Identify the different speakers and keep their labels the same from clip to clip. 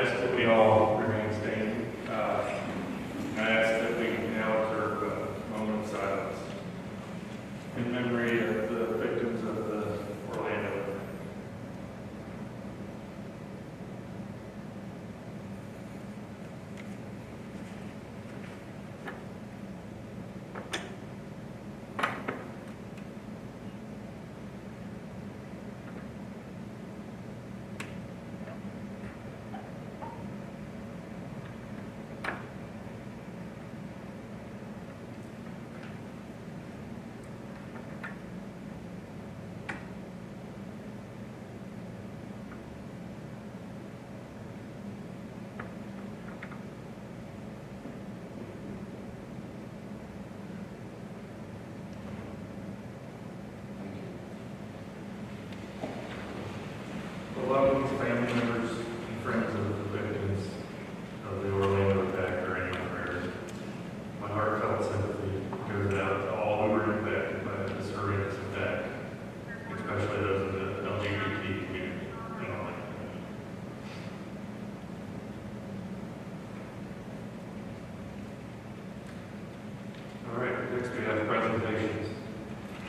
Speaker 1: ask that we all remain standing. I ask that we now observe a moment of silence in memory of the victims of the Orlando attack. Beloved family members and friends of the victims of the Orlando attack are in your prayers. My heartfelt sympathy goes out to all who were impacted by this horrendous attack, especially those in the LGBT community in Orlando. All right, next we have presentations.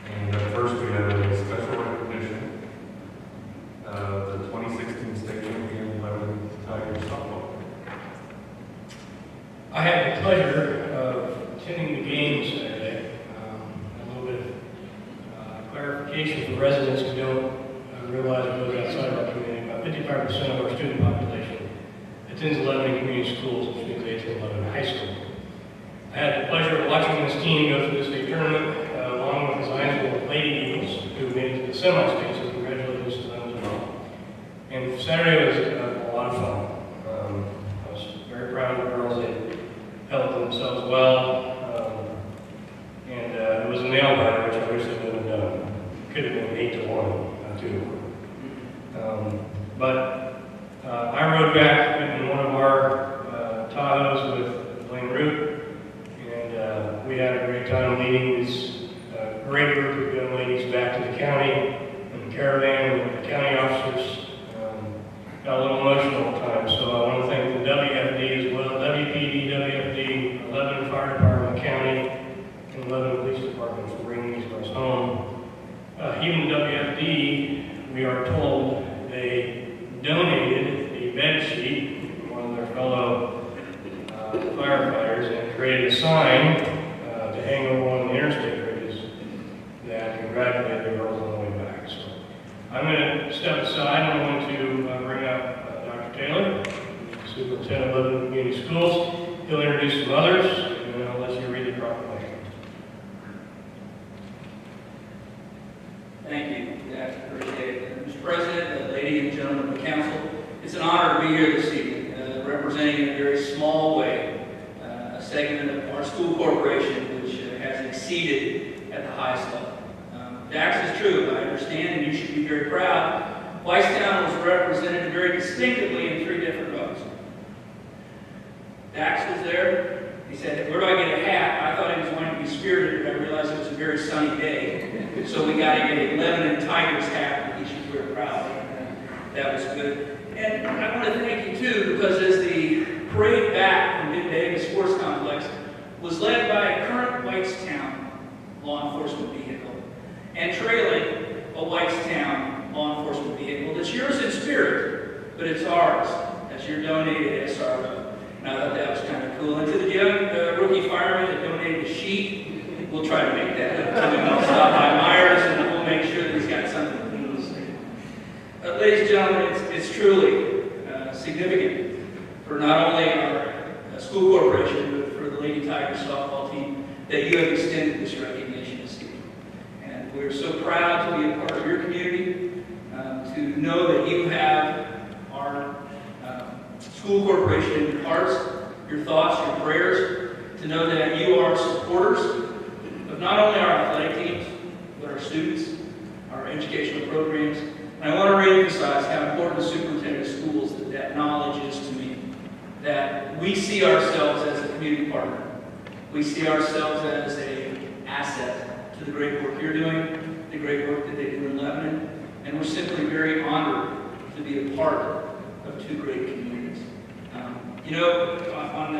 Speaker 1: And first we have a special recognition of the 2016 state champion Lebanon Tigers softball.
Speaker 2: I had the pleasure of attending the games Saturday. A little bit of clarification for residents who don't realize what goes outside of our community. About 55% of our student population attends Lebanon Community Schools, which means they attend Lebanon High School. I had the pleasure of watching this team go through the state tournament along with the Zionsville Lady Eagles, who made it to the semi-state, so congratulations to them as well. And Saturday was a lot of fun. I was very proud of the girls. They held themselves well. It was a nail biter, which I wish they would have done. Could have been 8-1, too. But I rode back in one of our Tahoes with Blaine Root, and we had a great time leading this great group of young ladies back to the county in the caravan with the county officers. Got a little emotional at times, so I want to thank the WFD as well, WPD, WFD, Lebanon Fire Department, County, and Lebanon Police Department for bringing these girls home. Even the WFD, we are told they donated a bed sheet from one of their fellow firefighters and created a sign to hang over one of the interstate bridges that congratulated the girls on the way back. So I'm going to step aside and I'm going to bring up Dr. Taylor, Superintendent of Lebanon Community Schools. He'll introduce some others, and then I'll let you read the proclamation.
Speaker 3: Thank you, Dash. Appreciate it. Mr. President, ladies and gentlemen of the council, it's an honor to be here this evening, representing in a very small way a segment of our school corporation which has exceeded at the highest level. Dax is true, I understand, and you should be very proud. Whitestown was represented very distinctively in 3 different votes. Dax was there. He said, "Where do I get a hat?" I thought he was going to be spirited, but I realized it was a very sunny day. So we got him a Lebanon Tigers hat, and he should be very proud. That was good. And I want to thank you, too, because as the parade back from Mid-Davis Sports Complex was led by a current Whitestown law enforcement vehicle, and trailing a Whitestown law enforcement vehicle that's yours in spirit, but it's ours. That's your donated SRO. And I thought that was kind of cool. And to the young rookie fireman that donated the sheet, we'll try to make that up to him. I'll stop by Myers and we'll make sure that he's got something to say. Ladies and gentlemen, it's truly significant for not only our school corporation, but for the Lady Tigers softball team that you have extended this recognition this evening. And we're so proud to be a part of your community, to know that you have our school corporation in your hearts, your thoughts, your prayers, to know that you are supporters of not only our athletic teams, but our students, our educational programs. And I want to reemphasize how important the superintendent of schools that knowledge is to me, that we see ourselves as a community partner. We see ourselves as an asset to the great work you're doing, the great work that they do in Lebanon, and we're simply very honored to be a part of 2 great communities. On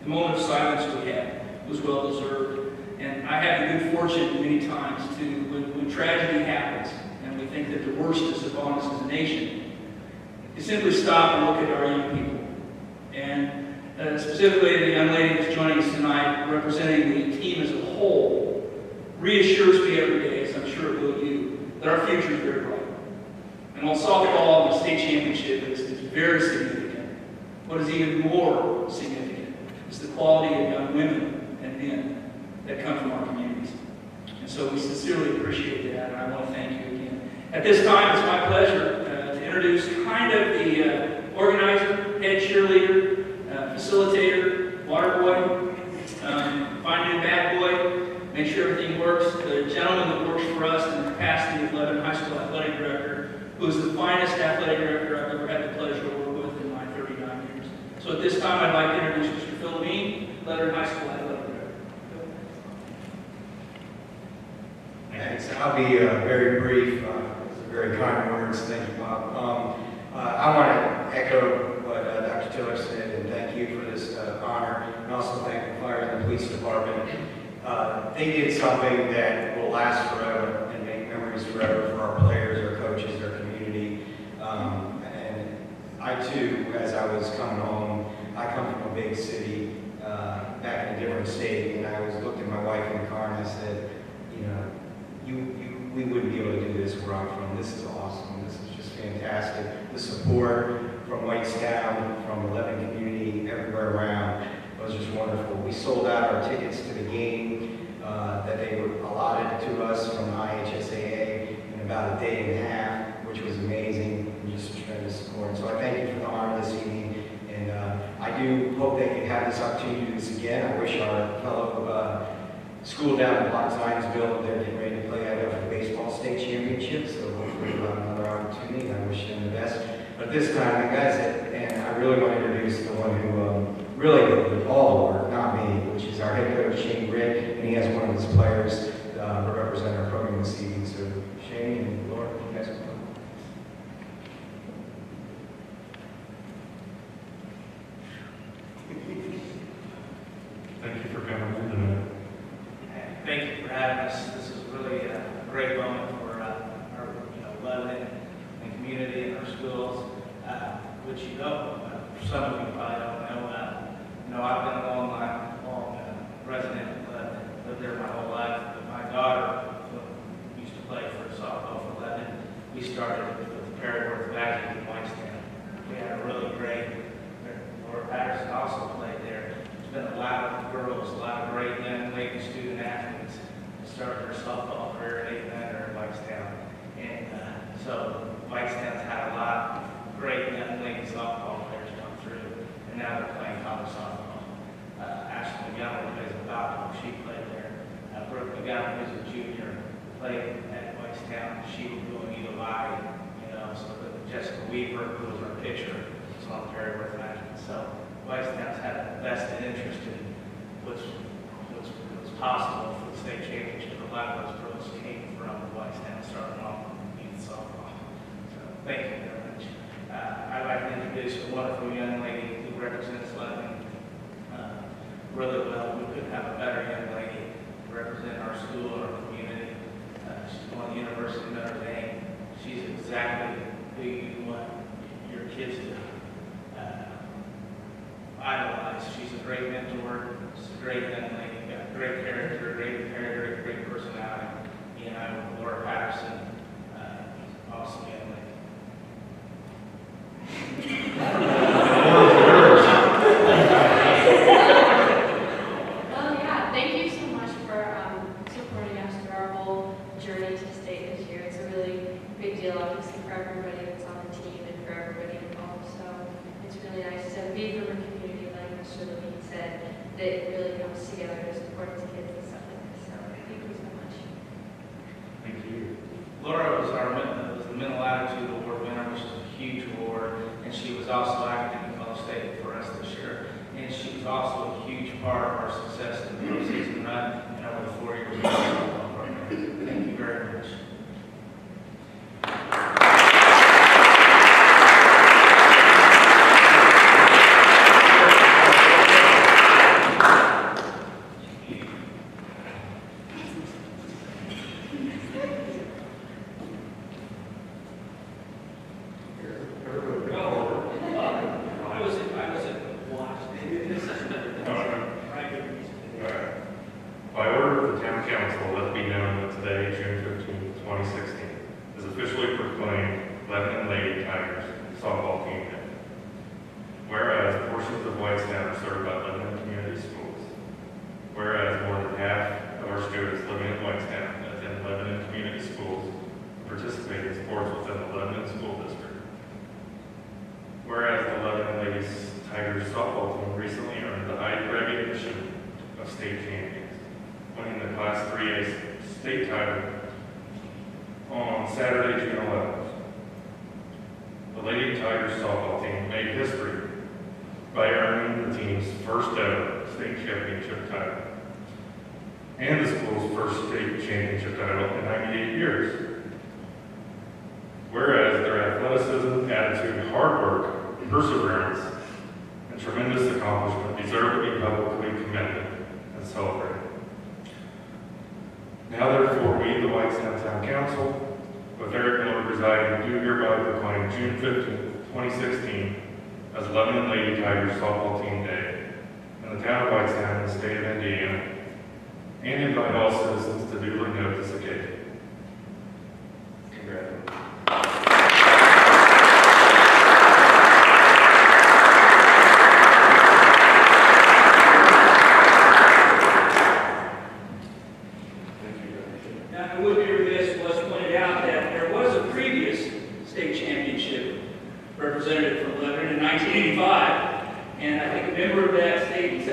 Speaker 3: the moment of silence we had was well deserved. And I had the good fortune many times to, when tragedy happens, and we think that the worst is upon us as a nation, to simply stop and look at our young people. And specifically the young lady that's joining us tonight, representing the team as a whole, reassures me every day, as I'm sure it will you, that our future is very bright. And on softball, the state championship is very significant. What is even more significant is the quality of young women and men that come from our communities. And so we sincerely appreciate that, and I want to thank you again. At this time, it's my pleasure to introduce kind of the organizer, head cheerleader, facilitator, water boy, find new bad boy, make sure everything works. The gentleman that works for us in the capacity of Lebanon High School athletic director, who is the finest athletic director I've ever had the pleasure to work with in my 39 years. So at this time, I'd like to introduce Mr. Phil Levine, Lebanon High School athletic director.
Speaker 4: Thanks. I'll be very brief. Very kind words. Thank you, Bob. I want to echo what Dr. Tiller said, and thank you for this honor, and also thank the fire and the police department. They did something that will last forever and make memories forever for our players, our coaches, our community. And I too, as I was coming home, I come from a big city, back in a different state, and I was looked at my wife in the car and I said, we wouldn't be able to do this where I'm from. This is awesome. This is just fantastic. The support from Whitestown, from the Lebanon community, everywhere around was just wonderful. We sold out our tickets to the game that they were allotted to us from IHSAA in about a day and a half, which was amazing and just tremendous support. So I thank you for the honor this evening, and I do hope they can have this opportunity to do this again. I wish our fellow school down in Block Zionsville, they're getting ready to play out for the baseball state championship, so hopefully we'll have another opportunity. I wish them the best. But this time, the guys, and I really want to introduce the one who really did all the work, not me, which is our head coach, Shane Britt, and he has one of his players to represent our program this evening. So Shane and Laura, you guys can come.
Speaker 1: Thank you for coming in tonight.
Speaker 5: Thank you for having us. This is really a great moment for our Lebanon and community and our schools, which for some of you probably don't know. I've been a long resident of Lebanon, lived there my whole life, but my daughter used to play for softball for Lebanon. We started with the Perryworth Vacuum in Whitestown. We had a really great, Laura Patterson also played there. There's been a lot of girls, a lot of great young lady student athletes that started their softball career at 8-9 in Whitestown. And so Whitestown's had a lot of great young lady softball players come through, and now they're playing college softball. Ashley McGowan plays a volleyball. She played there. Brooke McGowan, who's a junior, played at Whitestown. She was doing Eagle Eye, so Jessica Weaver, who was our pitcher, was on Perryworth National. So Whitestown's had a vested interest in what's possible for the state championship. A lot of those girls came from Whitestown, starting off youth softball. So thank you very much. I'd like to introduce a wonderful young lady who represents Lebanon really well. We couldn't have a better young lady to represent our school and our community. She's going to the University of Notre Dame. She's exactly who you want your kids to idolize. She's a great mentor. She's a great young lady. Got great character, great personality. Laura Patterson, awesome young lady.
Speaker 6: Well, yeah, thank you so much for supporting us through our whole journey to state this year. It's a really big deal, obviously, for everybody that's on the team and for everybody involved. So it's really nice to be from a community, like Mr. Levine said, that really comes together to support its kids and stuff like this. So thank you so much.
Speaker 1: Thank you.
Speaker 5: Laura was the Mental Attitude Award winner, which is a huge award, and she was also active in Gulf State for us this year. And she was also a huge part of our success in the postseason run and over the 4 years of the football program. Thank you very much.
Speaker 1: 2016, is officially proclaimed Lebanon Lady Tigers softball team day. Whereas portions of Whitestown are served by Lebanon Community Schools. Whereas more than half of our students living in Whitestown attend Lebanon Community Schools and participate in sports within the Lebanon School District. Whereas the Lebanon Ladies Tigers softball team recently earned the high recognition of state champions, winning the Class 3A state title on Saturday, June 11th. The Lady Tigers softball team made history by earning the team's first ever state championship title and the school's first state championship title in 98 years. Whereas their athleticism, attitude, hard work, perseverance, and tremendous accomplishment deserve to be publicly commended and celebrated. Now therefore, we, the Whitestown Town Council, with Eric Miller presiding, do hereby proclaim June 15th, 2016 as Lebanon Lady Tigers softball team day in the town of Whitestown in the state of Indiana, and invite all citizens to duly note this occasion. Congratulations.
Speaker 3: Now, I would be remiss if it was pointed out that there was a previous state championship representative from Lebanon in 1985, and I think a member of that state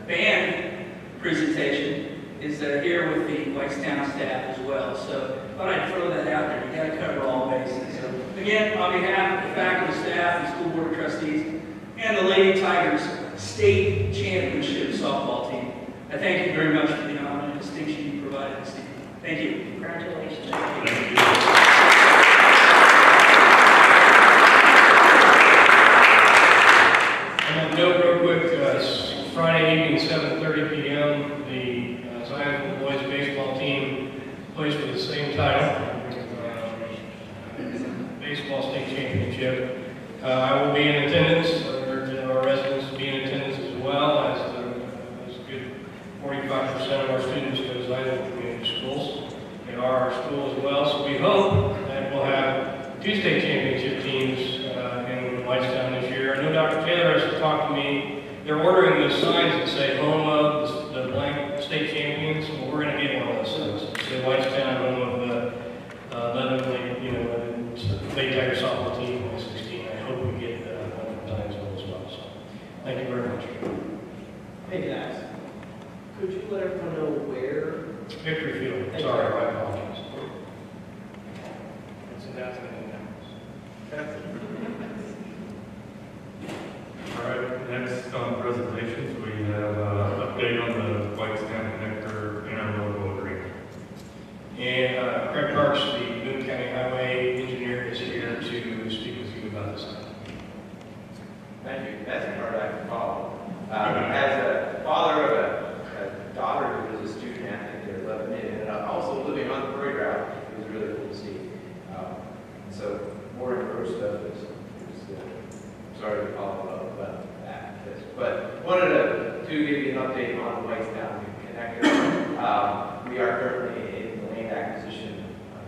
Speaker 3: band presentation is here with the Whitestown staff as well. So I thought I'd throw that out there. You got to cover all bases. So again, on behalf of the faculty, staff, and school board of trustees, and the Lady Tigers state championship softball team, I thank you very much for the honor and distinction you provided this evening. Thank you. Congratulations.
Speaker 1: Thank you.
Speaker 2: And a note real quick, it's Friday evening, 7:30 p.m., the Zion boys baseball team plays for the same title, baseball state championship. I will be in attendance, our residents will be in attendance as well, as a good 45% of our students go to Zion Community Schools. They are our school as well, so we hope that we'll have two state championship teams in Whitestown this year. I know Dr. Taylor has talked to me. They're ordering those signs that say home of the blank state champions. Well, we're going to get one of those signs. Say Whitestown, home of the Lebanon Lady Tiger softball team, 2016. I hope we get one from Zionsville as well. So, thank you very much.
Speaker 7: Hey guys, could you let everyone know where?
Speaker 2: Victory Field.
Speaker 7: Thank you.
Speaker 2: Sorry, I apologize.
Speaker 7: It's announcement
Speaker 1: All right, next on presentations, we have an update on the Whitestown Connector intermodal agreement.
Speaker 2: And Craig Parks, the Boone County Highway engineer, is here to speak with you about this item.
Speaker 8: Thank you. That's a part I can follow. As a father of a daughter who is a student athlete there at Lebanon, and also living on the parade route, it was really cool to see. And so more improved stuff is sorry to follow up about that. But wanted to give you an update on the Whitestown Connector. We are currently in the land acquisition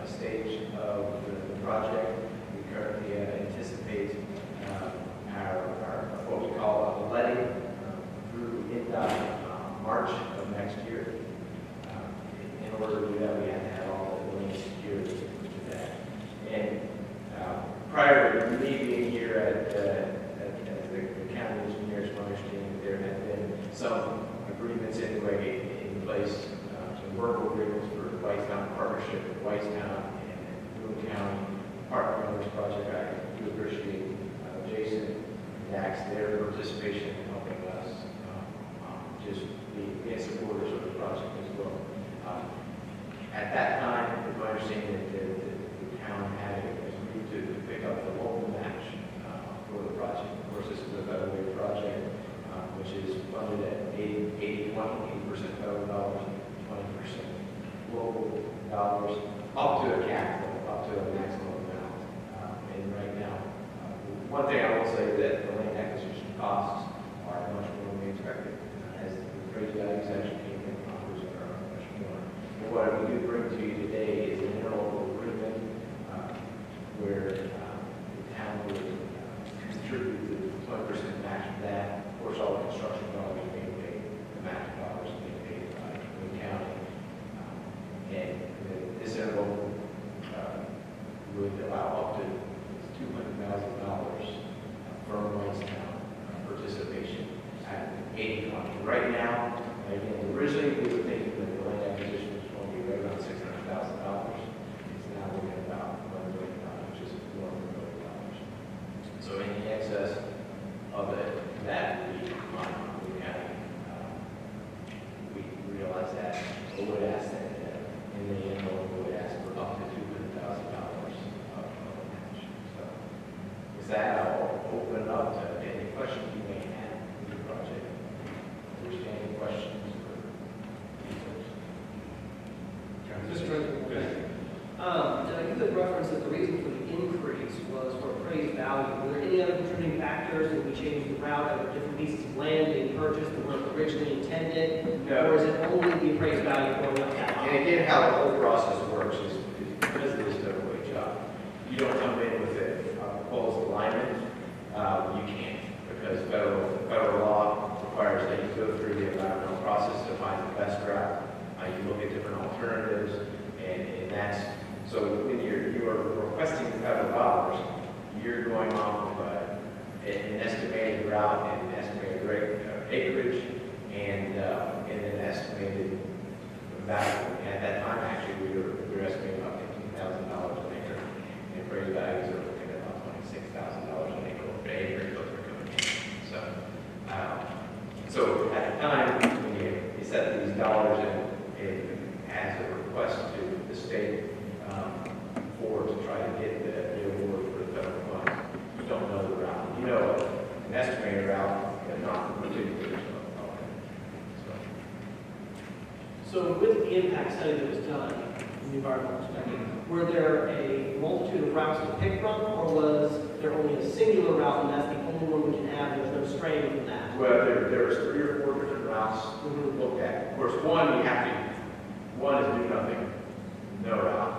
Speaker 8: stage of the project. We currently anticipate our what we call a letting through March of next year. In order to do that, we have to have all the building security to that. And prior to me being here at the county engineers, my understanding there have been some agreements anyway in place, some work agreements for Whitestown partnership with Whitestown and Boone County partnering on this project. I do appreciate Jason and Dax, their participation in helping us just be supporters of the project as well. At that time, it's my understanding that the town had agreed to pick up the local match for the project. Of course, this is a federal aid project, which is funded at 80% federal dollars, 20% local dollars, up to a cap, up to a maximum amount. And right now, one thing I will say is that the land acquisition costs are much more than we expected. As the appraised values actually came in, offers are much more. And what we do bring to you today is an interlocal contribute the 20% match of that. Of course, all the construction dollars being paid, the match dollars being paid by the county. And this interval would allow up to $200,000 from Whitestown participation at 80/20. Right now, again, originally we were thinking that the land acquisition was going to be right around $600,000. It's now looking at about $1 million, which is more than $1 million. So any excess of it, that would be on the county. We realize that, we would ask that in the end, we would ask for up to $200,000 of match. So with that, I'll open it up to any questions you may have with the project. If there's any questions or
Speaker 7: Mr. President, did I give the reference that the reason for the increase was for appraised value? Were there any other contributing factors that we changed the route of different pieces of land being purchased that weren't originally intended?
Speaker 8: No.
Speaker 7: Or is it only the appraised value going up that high?
Speaker 8: And again, how the whole process works is because of this double-way job. You don't come in with a proposed alignment, you can't, because federal law requires that you go through the environmental process to find the best route. You look at different alternatives, and that's, so when you are requesting federal dollars, you're going off of an estimated route and estimated acreage, and then estimated value. And at that time, actually, we were estimating about $15,000 an acre, and appraised values are looking at about $26,000 an acre those are coming in. So at the time, when you set these dollars in as a request to the state to try to get the award for the federal funds, you don't know the route. You know an estimated route, but not the particulars of it.
Speaker 7: So with the impact study that was done from the environmental perspective, were there a multitude of routes to pick from, or was there only a singular route and that's the only one we can have, there's no straying from that?
Speaker 8: Well, there's 3 or 4 different routes looked at. Of course, one is do nothing, no route.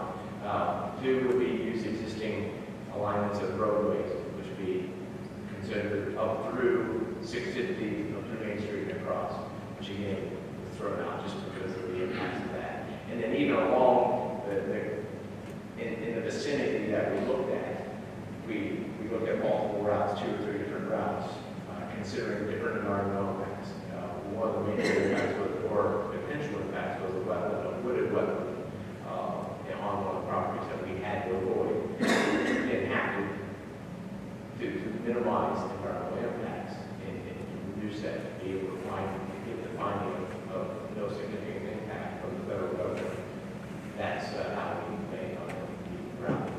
Speaker 8: 2 would be use existing alignments of roadways, which would be considered up through 650, up through Main Street and across, which again was thrown out just because of the impacts of that. And then even along in the vicinity that we looked at, we looked at multiple routes, 2 or 3 different routes, considering different environmental impacts. One of the major impacts was, or potential impacts was a wooded wetland on one of the properties that we had to avoid. We didn't have to minimize environmental impacts and reduce that, to be able to get the finding of no significant impact from the federal government. That's how we made on the ground.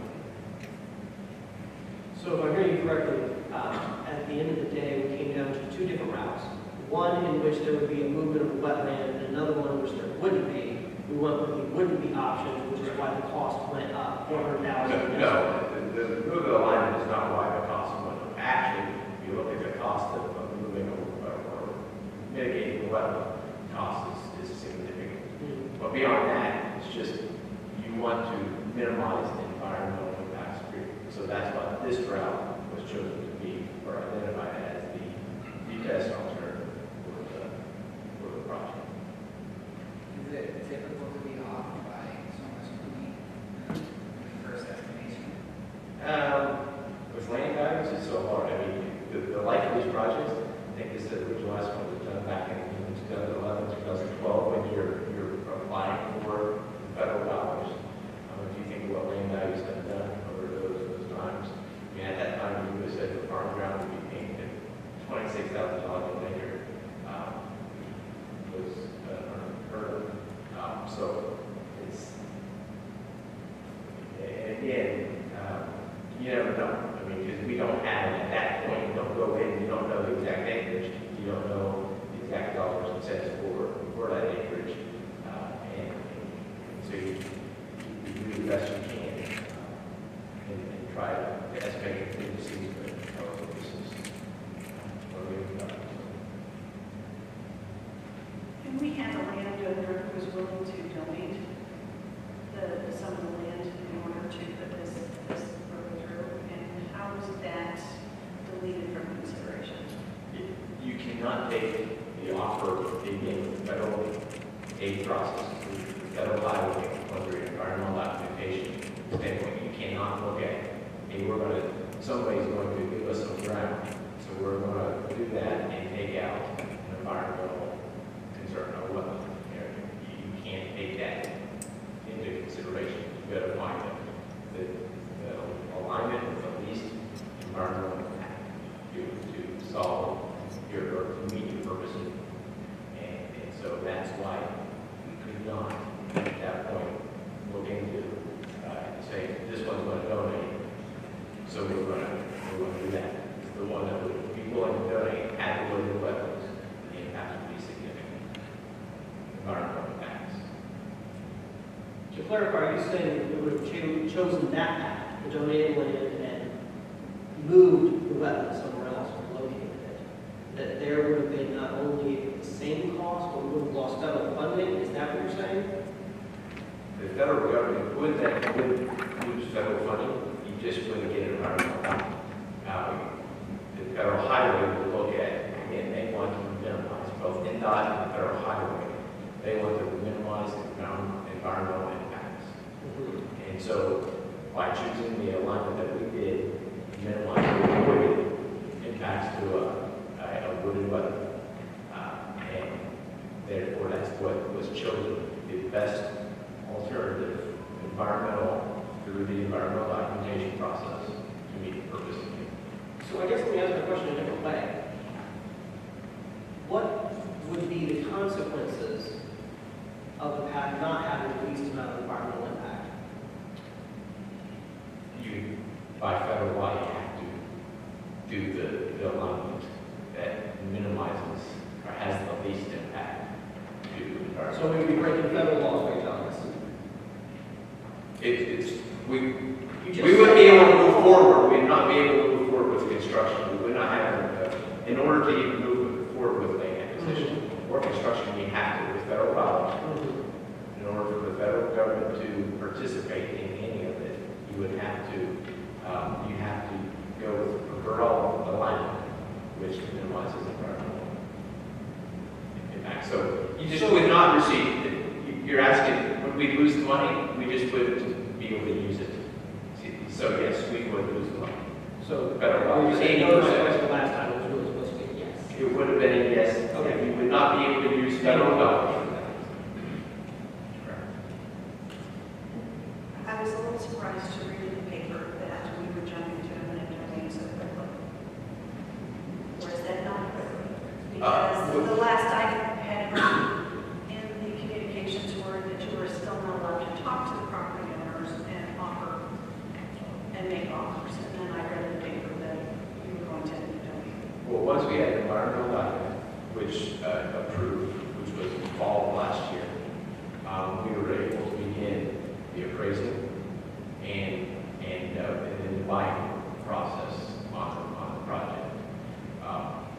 Speaker 7: So if I hear you correctly, at the end of the day, we came down to 2 different routes. One in which there would be a movement of wetland, and another one in which there wouldn't be. We went with the wouldn't be option, which is why the cost went up $400,000.
Speaker 8: No, the move of the alignment is not why the cost went up. Actually, if you look at the cost of moving or mitigating the wetland, cost is significant. But beyond that, it's just you want to minimize the environmental impacts. So that's why this route was chosen to be, or identified as the best alternative for the project.
Speaker 9: Is it typical to be off by so much money in the first estimation?
Speaker 8: With land values, it's so hard. I mean, the life of these projects, I think this is the original estimate was done back in 2011, 2012, when you're applying for federal dollars. If you think of what land values have done over those times, I mean, at that time, you would have said the farm ground would be paying $26,000 an acre. Was unheard of. So it's, and again, you never know. I mean, because we don't have it at that point. You don't go in, you don't know the exact acreage, you don't know the exact dollars and cents for that acreage, and so you do the best you can and try to estimate contingencies, but this is what we've done. cannot take the offer of being federal aid process, the federal highway, whether you're environmental documentation standpoint, you cannot look at, hey, we're going to, somebody's going to give us some ground, so we're going to do that and take out an environmental concern or whatnot. You can't take that into consideration. You've got to find the alignment with the least environmental impact to solve or to meet your purposes. And so that's why we could not, at that point, look into say this one's going to donate, so we're going to do that. The one that would be willing to donate had to go to the wetlands, the impact would be significant. Environmental impacts.
Speaker 7: To clarify, are you saying we would have chosen that path, the donated land, and moved the wetlands somewhere else or located it? That there would have been not only the same cost, but we would have lost federal funding? Is that what you're saying?
Speaker 8: The federal government would use federal funding, you just wouldn't get environmental. The federal highway would look at, again, they want to minimize, both NDOT and the federal highway, they want to minimize environmental impacts. And so by choosing the alignment that we did, minimize the avoided impacts to a wooded wetland. And therefore, that's what was chosen, the best alternative, environmental, through the environmental documentation process to meet the purpose of it.
Speaker 7: So I guess let me ask my question a different way. What would be the consequences of the path not having the least amount of environmental impact?
Speaker 8: You, by federal law, you have to do the alignment that minimizes or has the least impact to the environment.
Speaker 7: So we would be breaking federal laws by telling us.
Speaker 8: We wouldn't be able to move forward. We would not be able to move forward with construction. We would not have, in order to even move forward with land acquisition or construction, you have to, with federal dollars, in order for the federal government to participate in any of it, you would have to, go with rural alignment, which minimizes environmental impact. So you just would not receive, you're asking, would we lose the money? We just wouldn't be able to use it. So yes, we would lose the money.
Speaker 7: So
Speaker 8: Federal
Speaker 7: you
Speaker 8: dollars,
Speaker 7: said no to the
Speaker 8: 80%.
Speaker 7: question last time, it was really supposed to be yes.
Speaker 8: It would have been a yes.
Speaker 7: Okay.
Speaker 8: You would not be able to use federal dollars.
Speaker 10: I was a little surprised to read in the paper that we were jumping to eminent domain so quickly. Or is that not quickly? Because the last I had heard in the communications were that you were still not allowed to talk to the property owners and offer and make offers. And then I read in the paper that you were going to eminent domain.
Speaker 8: Well, once we had the environmental document, which approved, which was in fall of last year, we were able to begin the appraising and then the buying process on the project.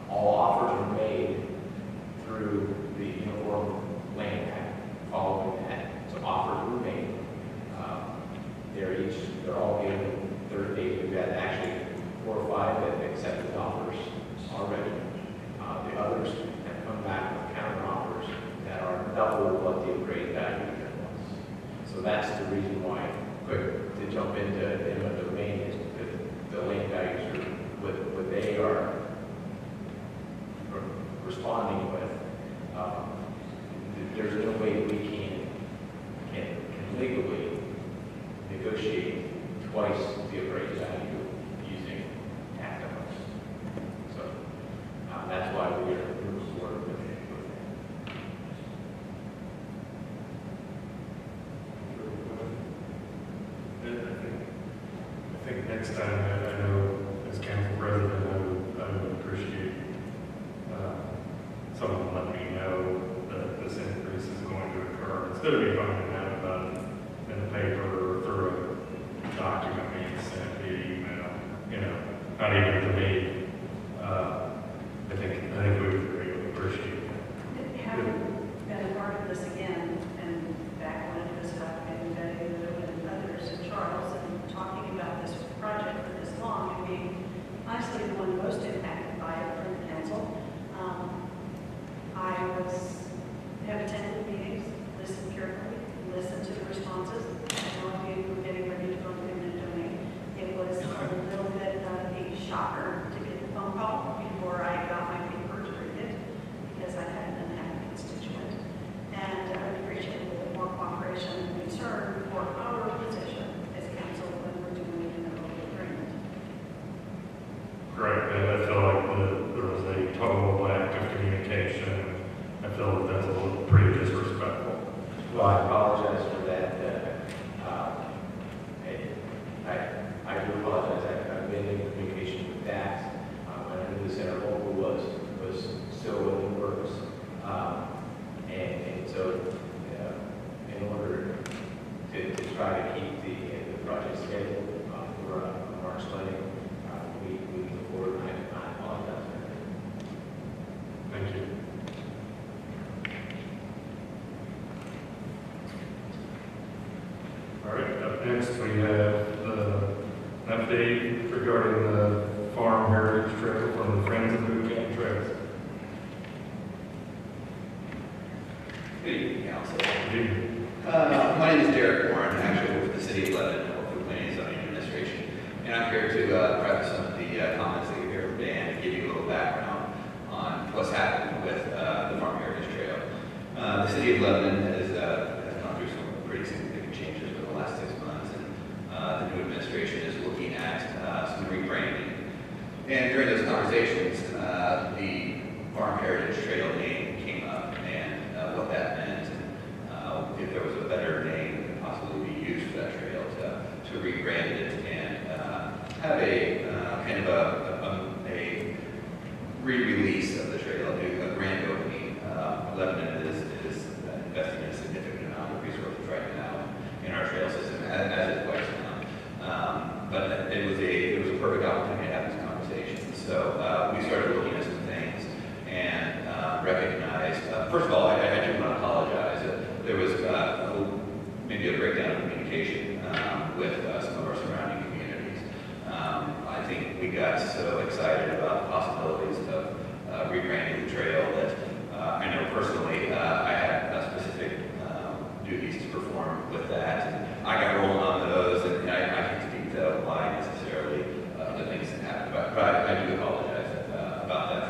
Speaker 8: All offers were made through the Uniform Land Act. Following that, so offers were made. They're all given 30 days. We've had actually 4 or 5 that accepted offers already. The others have come back with counter offers that are double what the appraised value was. So that's the reason why quick to jump into eminent domain is because the land values are what they are responding with. There's no way we can legally negotiate twice the appraised value using half of us. So that's why we are moving forward with it.
Speaker 1: I think next time, I know as council president, I would appreciate someone letting me know that this increase is going to occur. Instead of me finding out about it in the paper or through a document being sent via email, not even to me. I think we would really appreciate it.
Speaker 10: Having been a part of this again, and back when it was and others and Charles, and talking about this project for this long, and being honestly the one most impacted by it from the council,
Speaker 1: Director from the Friends of Boone County Trails.
Speaker 11: Good evening, Council.
Speaker 1: Good evening.
Speaker 11: My name is Derek Warren, actually with the City of Lebanon, I work for Planning and Zoning Administration, and I'm here to preface some of the comments that you hear from Dan and give you a little background on what's happening with the Farm Heritage Trail. The City of Lebanon has gone through some pretty significant changes over the last 6 months, and the new administration is looking at some rebranding. And during those conversations, the Farm Heritage Trail name came up and what that meant, and if there was a better name that could possibly be used for that trail to rebrand it and have a kind of a re-release of the trail, a grand opening. Lebanon is investing a significant amount of resources right now in our trail system, as is Whitestown. But it was a perfect opportunity to have these conversations. So we started looking at some things and recognized, first of all, I do want to apologize. There was maybe a breakdown of communication with some of our surrounding communities. I think we got so excited about the possibilities of rebranding the trail that I know personally I had specific duties to perform with that. And I got rolling on those, and I can't speak to why necessarily the things that happened. But I do apologize about that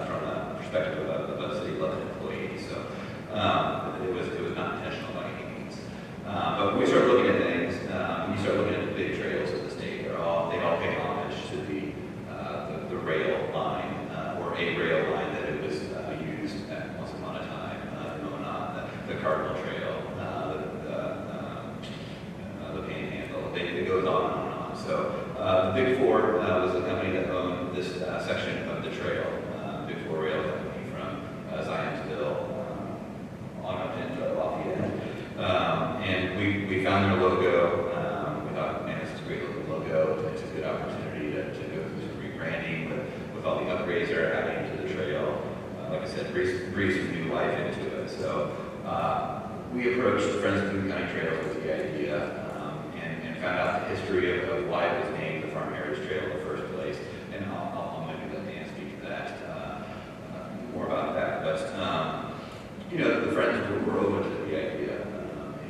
Speaker 11: from the perspective of a city Lebanon employee. So it was not intentional by any means. But when we start looking at things, when you start looking at the big trails of the state, they all pay homage to the rail line, or a rail line that it was used at once upon a time, known on the Cardinal Trail, the Panhandle. It goes on and on. So the Big Four was the company that owned this section of the trail. Big Four Rail Company from Zionsville on up into Lafayette. And we found their logo. We thought, man, it's a great looking logo. It's a good opportunity to go through some rebranding with all the upgrades that are happening to the trail. Like I said, breathe some new life into it. So we approached the Friends of Boone County Trails with the idea and found out the history of why it was named the Farm Heritage Trail in the first place. And I'll maybe let Dan speak to that, more about that. But, the Friends were open to the idea.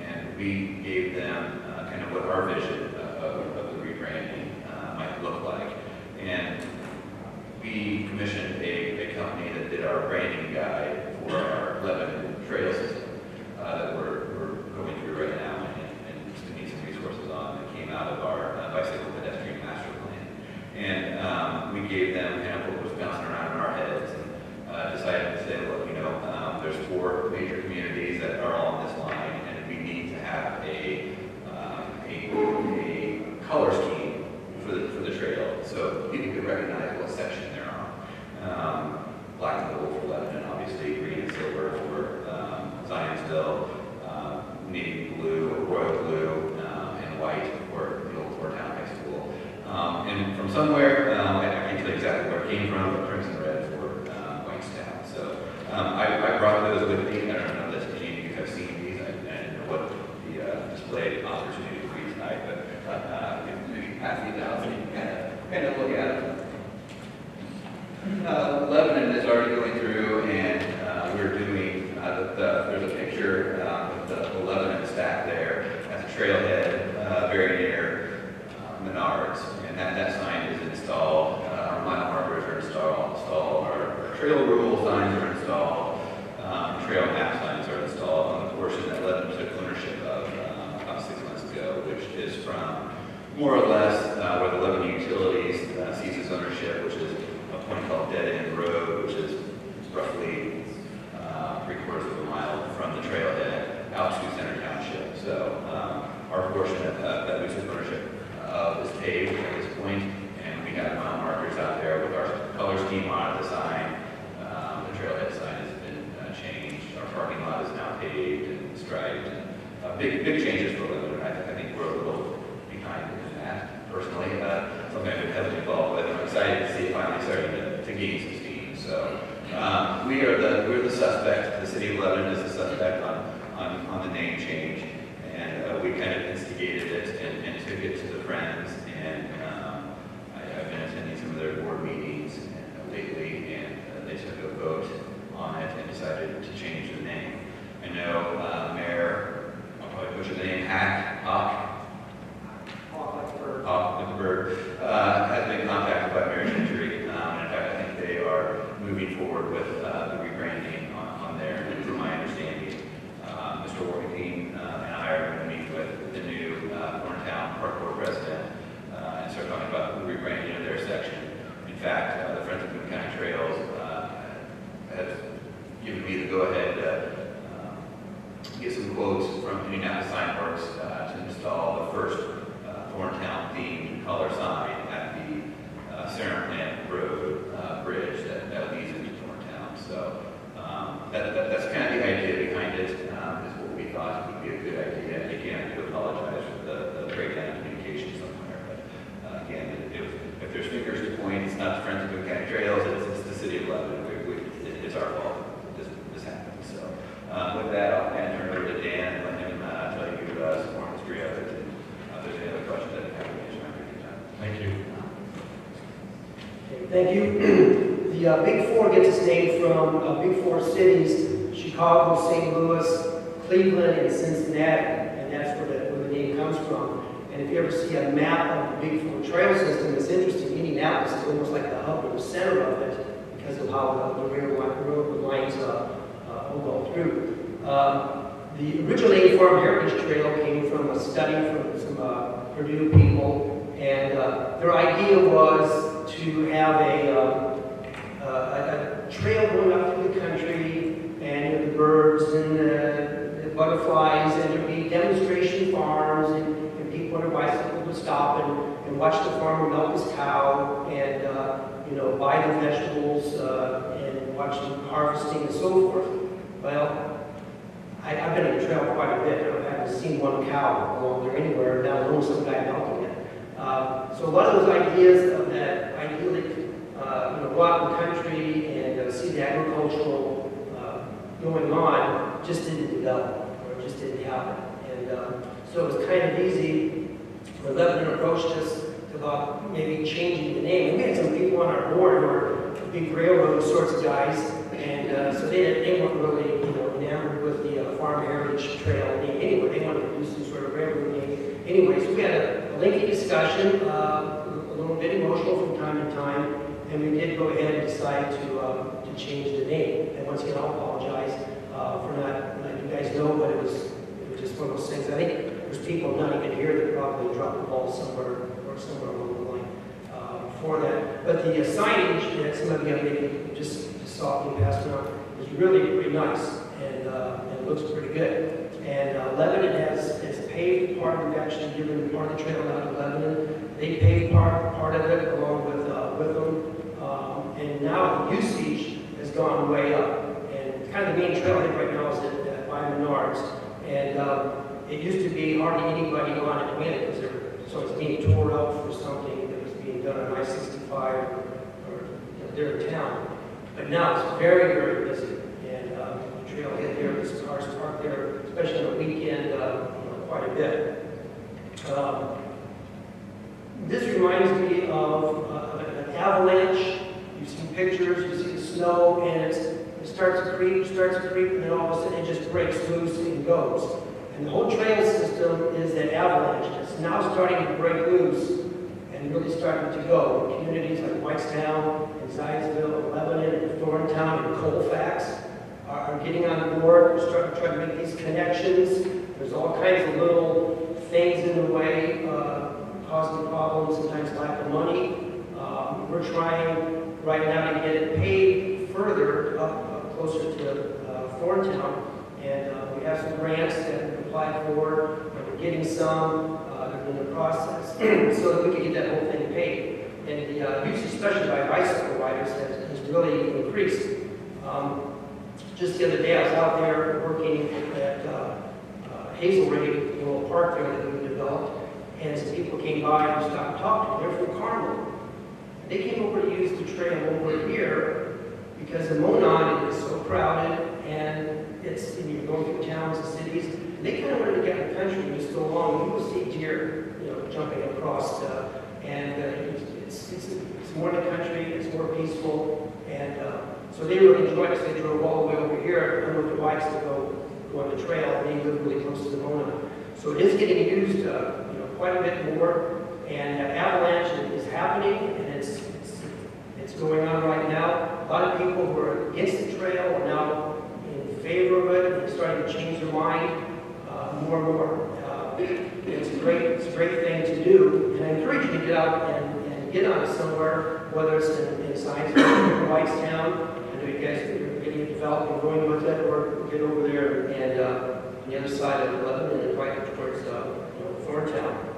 Speaker 11: And we gave them kind of what our vision of the rebranding might look like. And we commissioned a company that did our branding guide for our Lebanon trail system that we're going through right now and spending some resources on that came out of our bicycle pedestrian master plan. And we gave them kind of what was bouncing around in our heads and decided to say, look, there's 4 major communities that are all on this line, and we need to have a color scheme for the trail so people can recognize what section they're on. Black and gold for Lebanon, obviously, green and silver for Zionsville, navy blue or royal blue, and white for the old Fort Town High School. And from somewhere, I can't tell you exactly where it came from, but crimson red for Whitestown. So I brought those with me. I don't know that any of you have seen these. I didn't know what the display opportunity would be tonight, but maybe pass these out so you can kind of look at them. Lebanon is already going through, and we're doing, there's a picture of the Lebanon stack there at the trailhead very near Menards, and that sign is installed. Our mile markers are installed. Our trail rule signs are installed. Trail map signs are installed on the portion that Lebanon took ownership of about 6 months ago, which is from more or less where the Lebanon Utilities ceases ownership, which is a point called Dead End Road, which is roughly 3/4 of a mile from the trailhead out to Center Township. So our portion that we took ownership of is paved at this point, and we have mile markers out there with our color scheme on the sign. The trailhead sign has been changed. Our parking lot is now paved and striped. And, big changes for Lebanon. I think we're a little behind in that, personally. Something I've been heavily involved with. I'm excited to see it finally starting to gain some steam. So we're the suspect. The city of Lebanon is the suspect on the name change, and we kind of instigated it and took it to the Friends. And I've been attending some of their board meetings. And
Speaker 7: Thank you. The Big Four gets its name from Big Four cities, Chicago, St. Louis, Cleveland, and Cincinnati, and that's where the name comes from. And if you ever see a map of the Big Four trail system, it's interesting. Indianapolis is almost like the hub or the center of it because of how the railroad lines will go through. The original name Farm Heritage Trail came from a study from some Purdue people, and their idea was to have a trail going up through the country, and the birds and the butterflies, and there'd be demonstration farms, and people on their bicycles would stop and watch the farmer milk his cow, and buy the vegetables, and watch them harvesting and so forth. Well, I've been on the trail quite a bit. I haven't seen one cow along there anywhere, down alone some guy milking it. So a lot of those ideas of that idyllic, go out in the country and see the agricultural going on just didn't develop, or just didn't happen. And so it was kind of easy when Lebanon approached us about maybe changing the name. And we had some people on our board who were big railroad sorts of guys, and so they weren't really enamored with the Farm Heritage Trail name anyway. They wanted to do some sort of railroad name anyway. So we had a lengthy discussion, a little bit emotional from time to time, and we did go ahead and decide to change the name. And once again, I'll apologize for not letting you guys know, but it was just one of those things. I think there's people not even here that probably dropped the ball somewhere along the line for that. But the signage that some of you maybe just saw being passed around is really nice, and it looks pretty good. And Lebanon has paved part of it, actually given part of the trail out to Lebanon. They paved part of it along with them. And now the usage has gone way up. And kind of the main trailhead right now is at by Menards. And it used to be hardly anybody on it when it was so it's being torn up for something that was being done on I-65 or there in town. But now it's very, very busy. And the trailhead there, there's cars parked there, especially on the weekend, quite a bit. This reminds me of an avalanche. You see pictures, you see the snow, and it starts to creep, and then all of a sudden it just breaks loose and goes. And the whole trail system is that avalanche. It's now starting to break loose and really starting to go. Communities like Whitestown and Zionsville and Lebanon and Thorntown and Colfax are getting on board. We're starting to try to make these connections. There's all kinds of little things in the way causing problems, sometimes lack of money. We're trying right now to get it paid further up closer to Thorntown, and we have some grants that we applied for. We're getting some. They're in the process so that we can get that whole thing paid. And the use, especially by bicycle riders, has really increased. Just the other day, I was out there working at Hazelray, a little park there that we developed, and some people came by and stopped and talked to me. They're from Carmel. They came over to use the trail over here because the Monon is so crowded, and you're going through towns and cities. And they kind of wanted to get in the country and just go along. You will see deer, jumping across, and it's more in the country. It's more peaceful, and so they really enjoyed it. So they drove all the way over here and rode the bikes to go on the trail, and they live really close to the Monon. So it is getting used, quite a bit more, and that avalanche is happening, and it's going on right now. A lot of people who are against the trail are now in favor of it and starting to change their mind more and more. It's a great thing to do, and I encourage you to get out and get on it somewhere, whether it's in Zionsville or Whitestown. I know you guys are getting it developed and going with it, or get over there and on the other side of Lebanon and right towards Thorntown.